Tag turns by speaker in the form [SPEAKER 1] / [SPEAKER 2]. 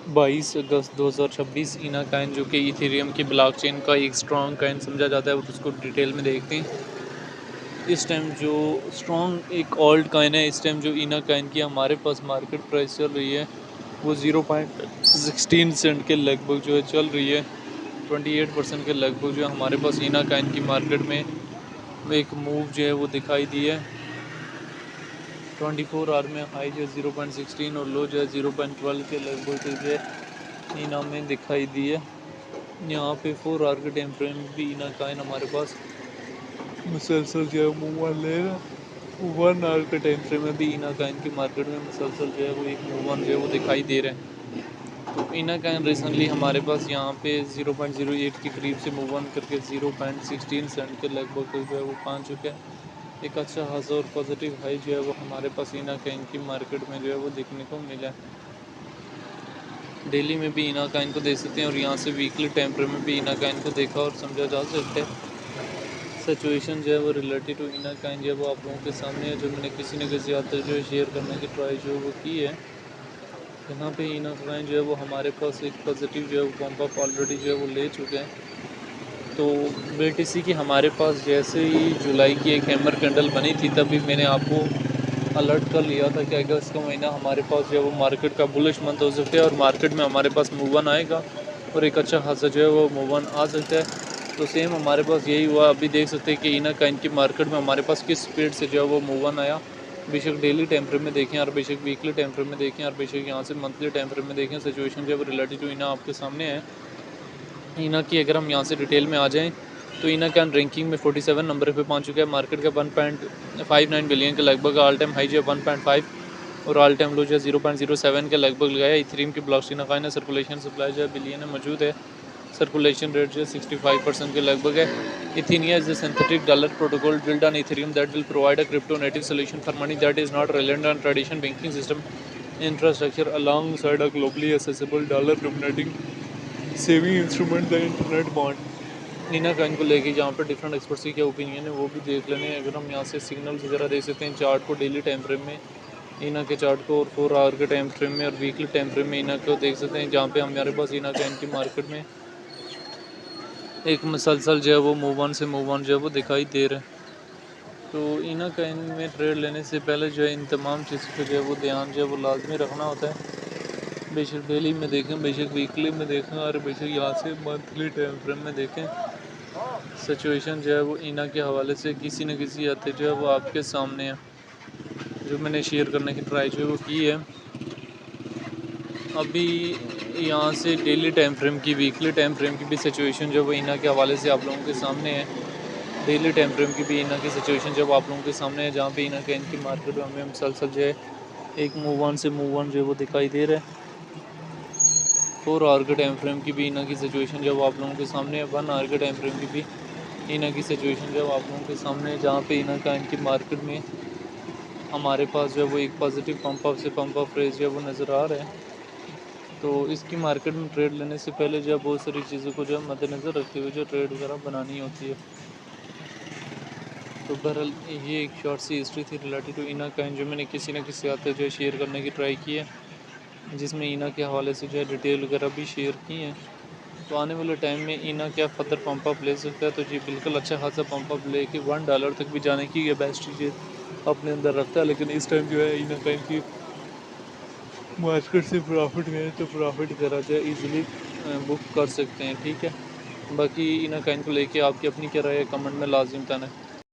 [SPEAKER 1] 22 अगस्त 2026 इना काइन जो कि इथेरियम की ब्लॉकचेन का एक स्ट्रॉन्ग काइन समझा जाता है और उसको डिटेल में देखते हैं। इस टाइम जो स्ट्रॉन्ग एक ओल्ड काइन है, इस टाइम जो इना काइन की हमारे पास मार्केट प्राइस चल रही है वो 0.16 सेंट के लगभग जो है चल रही है। 28% के लगभग जो है हमारे पास इना काइन की मार्केट में एक मूव जो है वो दिखाई दी है। 24 आवर में हाई जो है 0.16 और लो जो है 0.12 के लगभग जो है इना में दिखाई दी है। यहाँ पे 4 आवर के टाइम फ्रेम में भी इना काइन हमारे पास मुसलसल जो है मूव ऑन ले रहा है। 1 आवर के टाइम फ्रेम में भी इना काइन की मार्केट में मुसलसल जो है वो एक मूव ऑन जो है वो दिखाई दे रहा है। तो इना काइन रिसेंटली हमारे पास यहाँ पे 0.08 के करीब से मूव ऑन करके 0.16 सेंट के लगभग जो है वो पहुँच चुका है। एक अच्छा खासा और पॉजिटिव हाई जो है वो हमारे पास इना काइन की मार्केट में जो है वो देखने को मिला है। डेली में भी इना काइन को देख सकते हैं और यहाँ से वीकली टाइम फ्रेम में भी इना काइन को देखा और समझा जा सकता है। सिचुएशन जो है वो रिलेटेड टू इना काइन जो है वो आप लोगों के सामने है, जो मैंने किसी न किसी हद तक जो है शेयर करने की ट्राई जो है वो की है। यहाँ पे इना काइन जो है वो हमारे पास एक पॉजिटिव जो है वो पंप अप ऑलरेडी जो है वो ले चुके हैं। तो BTC की हमारे पास जैसे ही जुलाई की एक हैमर कैंडल बनी थी तभी मैंने आपको अलर्ट कर लिया था कि अगस्त का महीना हमारे पास जो है वो मार्केट का बुलिश मंथ हो सकता है और मार्केट में हमारे पास मूव ऑन आएगा और एक अच्छा खासा जो है वो मूव ऑन आ सकता है। तो सेम हमारे पास यही हुआ। अभी देख सकते हैं कि इना काइन की मार्केट में हमारे पास किस स्पीड से जो है वो मूव ऑन आया। बेशक डेली टाइम फ्रेम में देखें और बेशक वीकली टाइम फ्रेम में देखें और बेशक यहाँ से मंथली टाइम फ्रेम में देखें, सिचुएशन जो है वो रिलेटेड टू इना आपके सामने है। इना की अगर हम यहाँ से डिटेल में आ जाएँ तो इना कैन रैंकिंग में 47 नंबर पे पहुँच चुका है। मार्केट का 1.59 बिलियन के लगभग ऑल टाइम हाई जो है 1.5 और ऑल टाइम लो जो है 0.07 के लगभग लगाया। इथेरियम की ब्लॉकचेन काइन है, सर्कुलेशन सप्लाई जो है बिलियन में मौजूद है। सर्कुलेशन रेट जो है 65% के लगभग है। इथेनिया is a synthetic dollar protocol built on Ethereum that will provide a crypto native solution for money that is not reliant on traditional banking system infrastructure alongside a globally accessible dollar denominating saving instrument the internet bond. इना Kine को लेके जहाँ पर different experts की क्या opinion है वो भी देख लेने। अगर हम यहाँ से सिग्नल्स वगैरह देख सकते हैं चार्ट को, डेली टाइम फ्रेम में इना के चार्ट को और 4 आवर के टाइम फ्रेम में और वीकली टाइम फ्रेम में इना को देख सकते हैं, जहाँ पे हमारे पास इना काइन की मार्केट में एक मुसलसल जो है वो मूव ऑन से मूव ऑन जो है वो दिखाई दे रहा है। तो इना काइन में ट्रेड लेने से पहले जो है इन तमाम चीज़ों पर जो है वो ध्यान जो है वो लाजमी रखना होता है। बेशक डेली में देखें, बेशक वीकली में देखें और बेशक यहाँ से मंथली टाइम फ्रेम में देखें। सिचुएशन जो है वो इना के हवाले से किसी न किसी हद तक जो है वो आपके सामने है, जो मैंने शेयर करने की ट्राई जो है वो की है। अभी यहाँ से डेली टाइम फ्रेम की, वीकली टाइम फ्रेम की भी सिचुएशन जो है वो इना के हवाले से आप लोगों के सामने है। डेली टाइम फ्रेम की भी इना की सिचुएशन जब आप लोगों के सामने है, जहाँ पे इना के इनकी मार्केट में हमें मुसलसल जो है एक मूव ऑन से मूव ऑन जो है वो दिखाई दे रहा है। 4 आवर के टाइम फ्रेम की भी इना की सिचुएशन जब आप लोगों के सामने है। 1 आवर के टाइम फ्रेम की भी इना की सिचुएशन जब आप लोगों के सामने है, जहाँ पे इना का इनकी मार्केट में हमारे पास जो है वो एक पॉजिटिव पंप अप से पंप अप रेस जो है वो नज़र आ रहा है। तो इसकी मार्केट में ट्रेड लेने से पहले जो है बहुत सारी चीज़ों को जो है मद्देनज़र रखते हुए जो ट्रेड वगैरह बनानी होती है। तो बहरहाल ये एक शॉर्ट सी हिस्ट्री थी रिलेटेड टू इना काइन, जो मैंने किसी न किसी हद तक जो है शेयर करने की ट्राई की है, जिसमें इना के हवाले से जो है डिटेल वगैरह भी शेयर की हैं। तो आने वाले टाइम में इना क्या फर्दर पंप अप ले सकता है, तो जी बिल्कुल अच्छा खासा पंप अप लेके $1 तक भी जाने की कैपेसिटी अपने अंदर रखता है। लेकिन इस टाइम जो है इना का इनकी मार्केट से प्रॉफिट है तो प्रॉफिट करा जाए ईज़िली बुक कर सकते हैं, ठीक है। बाकी इना काइन को लेके आपकी अपनी क्या राय है कमेंट में लाजिम बताना है।